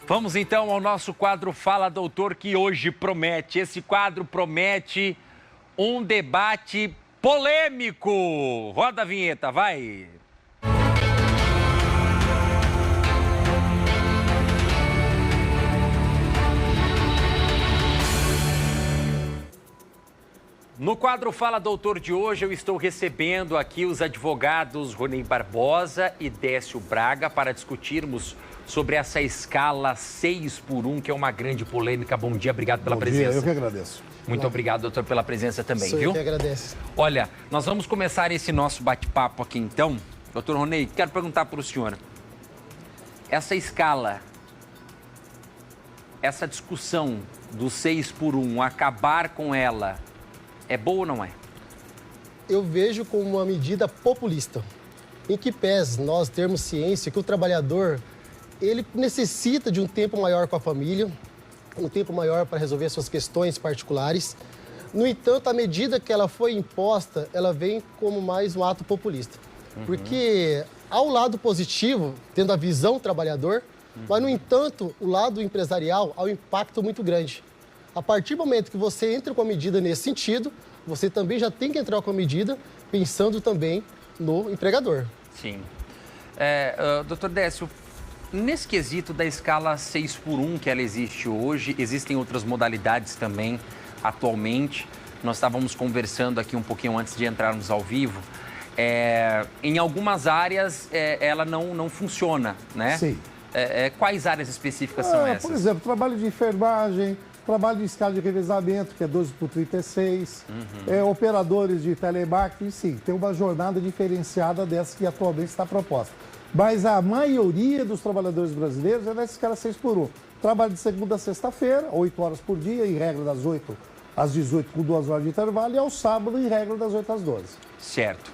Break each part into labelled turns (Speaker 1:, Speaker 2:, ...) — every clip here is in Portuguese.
Speaker 1: Vamos então ao nosso quadro Fala Doutor, que hoje promete. Esse quadro promete um debate polêmico. Roda a vinheta, vai! No quadro Fala Doutor de hoje, eu estou recebendo aqui os advogados Ronei Barbosa e Décio Braga para discutirmos sobre essa escala 6x1, que é uma grande polêmica. Bom dia, obrigado pela presença.
Speaker 2: Dia, eu que agradeço.
Speaker 1: Muito obrigado, doutor, pela presença também, viu?
Speaker 3: Eu que agradeço.
Speaker 1: Olha, nós vamos começar esse nosso bate-papo aqui então. Doutor Ronei, quero perguntar para o senhor. Essa escala, essa discussão do 6x1, acabar com ela, é boa ou não é?
Speaker 3: Eu vejo como uma medida populista, em que pese nós termos ciência que o trabalhador, ele necessita de um tempo maior com a família, um tempo maior para resolver suas questões particulares. No entanto, a medida que ela foi imposta, ela vem como mais um ato populista. Porque ao lado positivo, tendo a visão do trabalhador, mas, no entanto, o lado empresarial há um impacto muito grande. A partir do momento que você entra com a medida nesse sentido, você também já tem que entrar com a medida pensando também no empregador.
Speaker 1: Sim. Doutor Décio, nesse quesito da escala 6x1 que ela existe hoje, existem outras modalidades também atualmente. Nós estávamos conversando aqui um pouquinho antes de entrarmos ao vivo. Em algumas áreas ela não funciona, né?
Speaker 2: Sim.
Speaker 1: Quais áreas específicas são essas?
Speaker 2: Por exemplo, trabalho de enfermagem, trabalho de escala de revezamento, que é 12x36, operadores de telemarketing, sim, tem uma jornada diferenciada dessa que atualmente está proposta. Mas a maioria dos trabalhadores brasileiros é nessa escala 6x1. Trabalho de segunda a sexta-feira, 8 horas por dia, em regra das 8 às 18, com 2 horas de intervalo, e ao sábado, em regra das 8 às 12.
Speaker 1: Certo.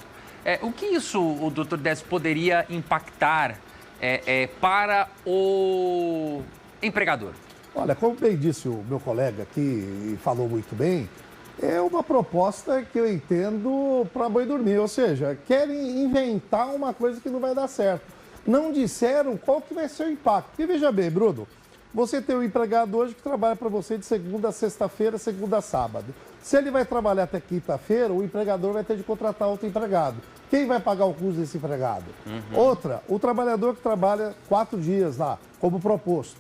Speaker 1: O que isso, o doutor Décio, poderia impactar para o empregador?
Speaker 2: Olha, como bem disse o meu colega aqui e falou muito bem, é uma proposta que eu entendo para boi dormir, ou seja, querem inventar uma coisa que não vai dar certo. Não disseram qual que vai ser o impacto. Porque veja bem, Bruno, você tem um empregado hoje que trabalha para você de segunda a sexta-feira, segunda a sábado. Se ele vai trabalhar até quinta-feira, o empregador vai ter de contratar outro empregado. Quem vai pagar o custo desse empregado? Outra, o trabalhador que trabalha 4 dias lá, como proposto,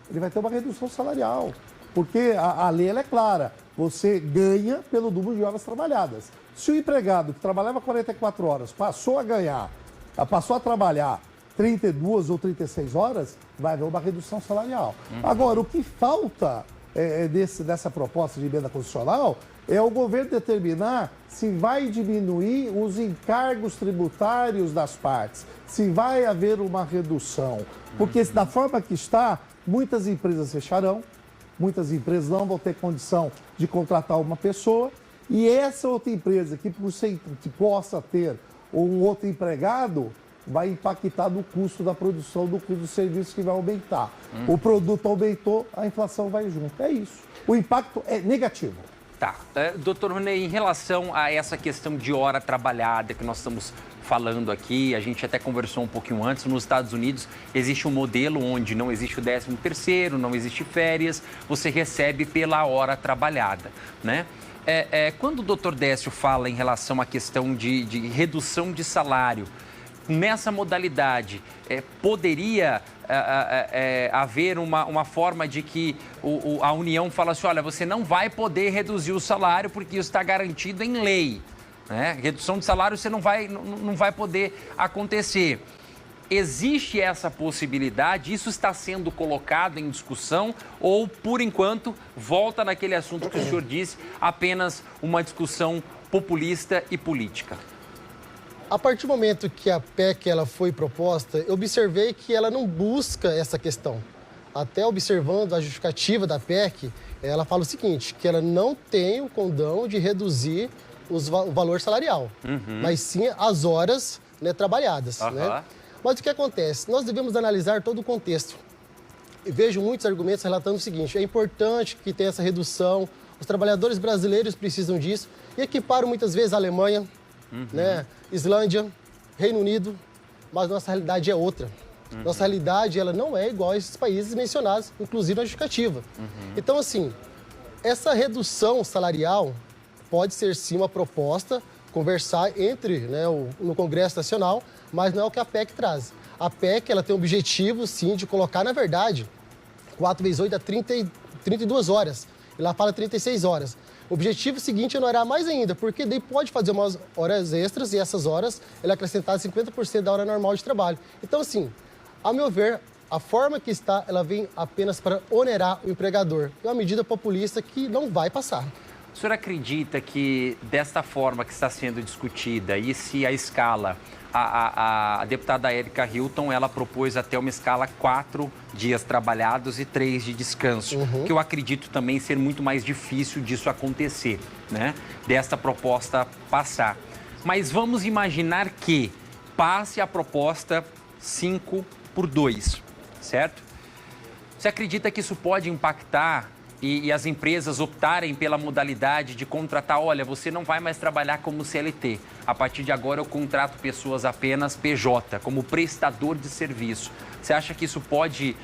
Speaker 2: ele vai ter uma redução salarial, porque a lei ela é clara, você ganha pelo número de horas trabalhadas. Se o empregado que trabalhava 44 horas passou a trabalhar 32 ou 36 horas, vai haver uma redução salarial. Agora, o que falta dessa proposta de emenda constitucional é o governo determinar se vai diminuir os encargos tributários das partes, se vai haver uma redução, porque da forma que está, muitas empresas fecharão, muitas empresas não vão ter condição de contratar uma pessoa e essa outra empresa que possa ter um outro empregado vai impactar no custo da produção, do custo do serviço que vai aumentar. O produto aumentou, a inflação vai junto. É isso. O impacto é negativo.
Speaker 1: Tá. Doutor Ronei, em relação a essa questão de hora trabalhada que nós estamos falando aqui, a gente até conversou um pouquinho antes, nos Estados Unidos existe um modelo onde não existe o 13º, não existe férias, você recebe pela hora trabalhada, né? Quando o doutor Décio fala em relação à questão de redução de salário, nessa modalidade, poderia haver uma forma de que a União fala assim, olha, você não vai poder reduzir o salário porque isso está garantido em lei. Redução de salário você não vai poder acontecer. Existe essa possibilidade? Isso está sendo colocado em discussão ou, por enquanto, volta naquele assunto que o senhor disse, apenas uma discussão populista e política?
Speaker 3: A partir do momento que a PEC ela foi proposta, eu observei que ela não busca essa questão. Até observando a justificativa da PEC, ela fala o seguinte, que ela não tem o condão de reduzir o valor salarial, mas sim as horas trabalhadas. Né? Mas o que acontece? Nós devemos analisar todo o contexto. Eu vejo muitos argumentos relatando o seguinte, é importante que tenha essa redução, os trabalhadores brasileiros precisam disso, e equiparam muitas vezes a Alemanha, né? Islândia, Reino Unido, mas nossa realidade é outra. Nossa realidade, ela não é igual a esses países mencionados, inclusive na justificativa. Então, assim, essa redução salarial pode ser, sim, uma proposta, conversar entre, né, no Congresso Nacional, mas não é o que a PEC traz. A PEC, ela tem o objetivo, sim, de colocar, na verdade, 4 vezes 8 dá 32 horas. E lá fala 36 horas. O objetivo seguinte é onerar mais ainda, porque daí pode fazer umas horas extras e essas horas ele acrescentar 50% da hora normal de trabalho. Então, assim, a meu ver, a forma que está, ela vem apenas para onerar o empregador. É uma medida populista que não vai passar.
Speaker 1: O senhor acredita que desta forma que está sendo discutida, e se a escala, a deputada Érica Hilton, ela propôs até uma escala 4 dias trabalhados e 3 de descanso, que eu acredito também ser muito mais difícil disso acontecer, né? Desta proposta passar. Mas vamos imaginar que passe a proposta 5x2, certo? Você acredita que isso pode impactar e as empresas optarem pela modalidade de contratar, olha, você não vai mais trabalhar como CLT, a partir de agora eu contrato pessoas apenas PJ, como prestador de serviço. Você acha que isso pode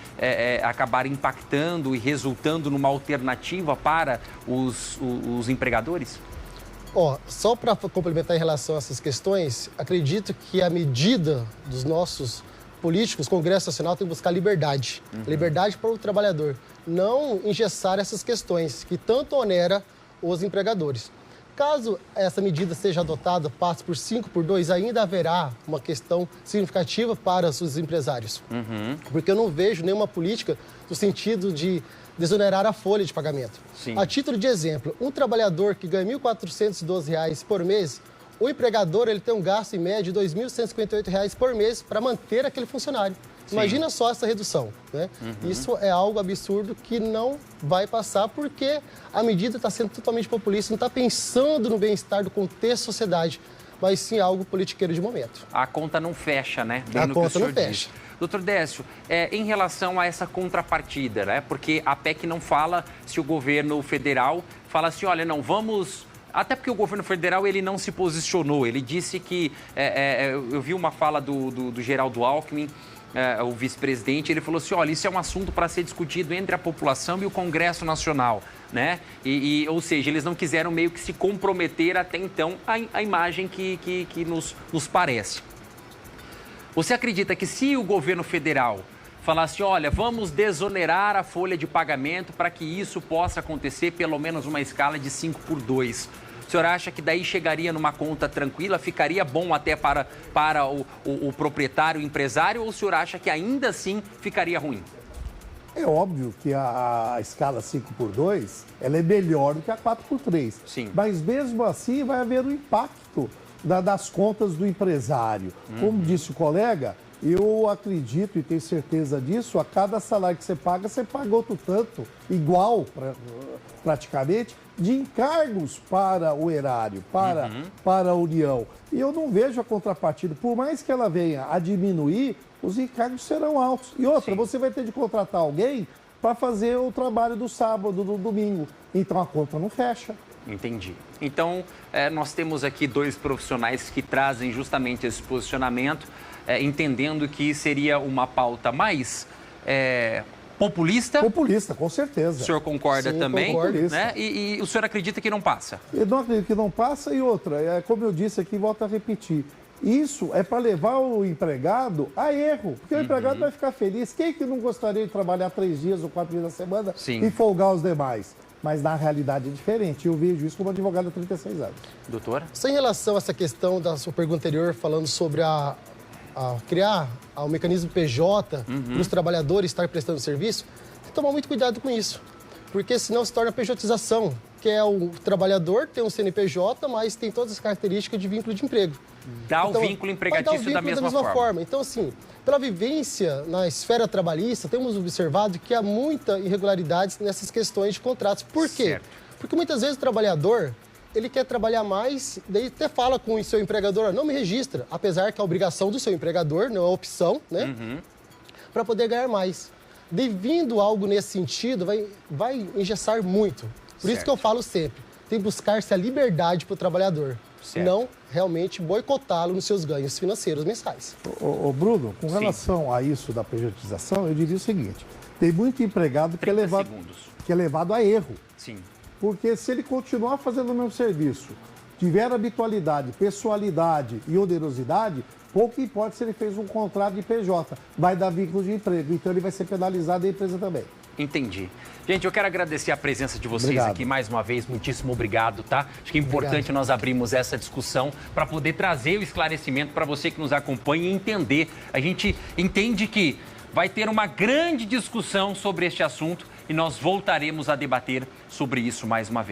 Speaker 1: acabar impactando e resultando numa alternativa para os empregadores?
Speaker 3: Só para complementar em relação a essas questões, acredito que a medida dos nossos políticos, o Congresso Nacional tem que buscar liberdade. Liberdade para o trabalhador. Não engessar essas questões que tanto onera os empregadores. Caso essa medida seja adotada, passe por 5x2, ainda haverá uma questão significativa para os empresários. Porque eu não vejo nenhuma política no sentido de desonerar a folha de pagamento.
Speaker 1: Sim.
Speaker 3: A título de exemplo, um trabalhador que ganha R$ 1.412 por mês, o empregador ele tem um gasto em média de R$ 2.158 por mês para manter aquele funcionário. Sim. Imagina só essa redução, né? Isso é algo absurdo que não vai passar porque a medida está sendo totalmente populista, não está pensando no bem-estar do contexto da sociedade, mas sim algo politiqueiro de momento.
Speaker 1: A conta não fecha, né?
Speaker 3: A conta não fecha.
Speaker 1: Doutor Décio, em relação a essa contrapartida, né? Porque a PEC não fala se o governo federal fala assim, olha, não, vamos... Até porque o governo federal ele não se posicionou, ele disse que... eu vi uma fala do Geraldo Alckmin, o vice-presidente, ele falou assim, olha, isso é um assunto para ser discutido entre a população e o Congresso Nacional, né? Ou seja, eles não quiseram meio que se comprometer até então à imagem que nos parece. Você acredita que se o governo federal falasse, olha, vamos desonerar a folha de pagamento para que isso possa acontecer pelo menos uma escala de 5x2, o senhor acha que daí chegaria numa conta tranquila, ficaria bom até para o proprietário, o empresário, ou o senhor acha que ainda assim ficaria ruim?
Speaker 2: É óbvio que a escala 5x2 ela é melhor do que a 4x3.
Speaker 1: Sim.
Speaker 2: Mas mesmo assim vai haver um impacto das contas do empresário. Como disse o colega, eu acredito e tenho certeza disso, a cada salário que você paga outro tanto, igual praticamente, de encargos para o erário, para a União. E eu não vejo a contrapartida, por mais que ela venha a diminuir, os encargos serão altos. E outra,
Speaker 1: Sim.
Speaker 2: Você vai ter de contratar alguém para fazer o trabalho do sábado, do domingo. Então a conta não fecha.
Speaker 1: Entendi. Então, nós temos aqui 2 profissionais que trazem justamente esse posicionamento, entendendo que seria uma pauta mais populista.
Speaker 2: Populista, com certeza.
Speaker 1: O senhor concorda? Sim, também?
Speaker 2: Concordo.
Speaker 1: Né? E o senhor acredita que não passa?
Speaker 2: Eu não acredito que não passa. E outra, como eu disse aqui, volto a repetir, isso é para levar o empregado a erro, porque o empregado vai ficar feliz. Quem que não gostaria de trabalhar 3 dias ou 4 dias na semana
Speaker 1: Sim.
Speaker 2: e folgar os demais? Mas na realidade é diferente. Eu vejo isso como advogado há 36 anos.
Speaker 1: Doutora?
Speaker 3: Só em relação a essa questão da sua pergunta anterior, falando sobre criar o mecanismo PJ para os trabalhadores estar prestando serviço, tem que tomar muito cuidado com isso, porque senão se torna pejotização, que é o trabalhador tem um CNPJ, mas tem todas as características de vínculo de emprego.
Speaker 1: Dá o vínculo empregatício da mesma forma.
Speaker 3: Então, assim, pela vivência na esfera trabalhista, temos observado que há muita irregularidades nessas questões de contratos. Por quê?
Speaker 1: Certo.
Speaker 3: Porque muitas vezes o trabalhador, ele quer trabalhar mais, daí até fala com o seu empregador, não me registra, apesar que é a obrigação do seu empregador, não é a opção, né? Para poder ganhar mais. Devido algo nesse sentido, vai engessar muito. Por isso que eu falo sempre, tem que buscar-se a liberdade para o trabalhador.
Speaker 1: Certo.
Speaker 3: não realmente boicotá-lo nos seus ganhos financeiros mensais.
Speaker 2: Ô Bruno, com relação a isso da pejotização, eu diria o seguinte, tem muito empregado que é levado a erro.
Speaker 1: Sim.
Speaker 2: Porque se ele continuar fazendo o mesmo serviço, tiver habitualidade, pessoalidade e onerosidade, pouco importa se ele fez um contrato de PJ, vai dar vínculo de emprego, então ele vai ser penalizado e a empresa também.
Speaker 1: Entendi. Gente, eu quero agradecer a presença de vocês
Speaker 2: Obrigado.
Speaker 1: aqui mais uma vez. Muitíssimo obrigado, tá? Acho que é importante nós abrirmos essa discussão para poder trazer o esclarecimento para você que nos acompanha e entender. A gente entende que vai ter uma grande discussão sobre este assunto e nós voltaremos a debater sobre isso mais uma vez.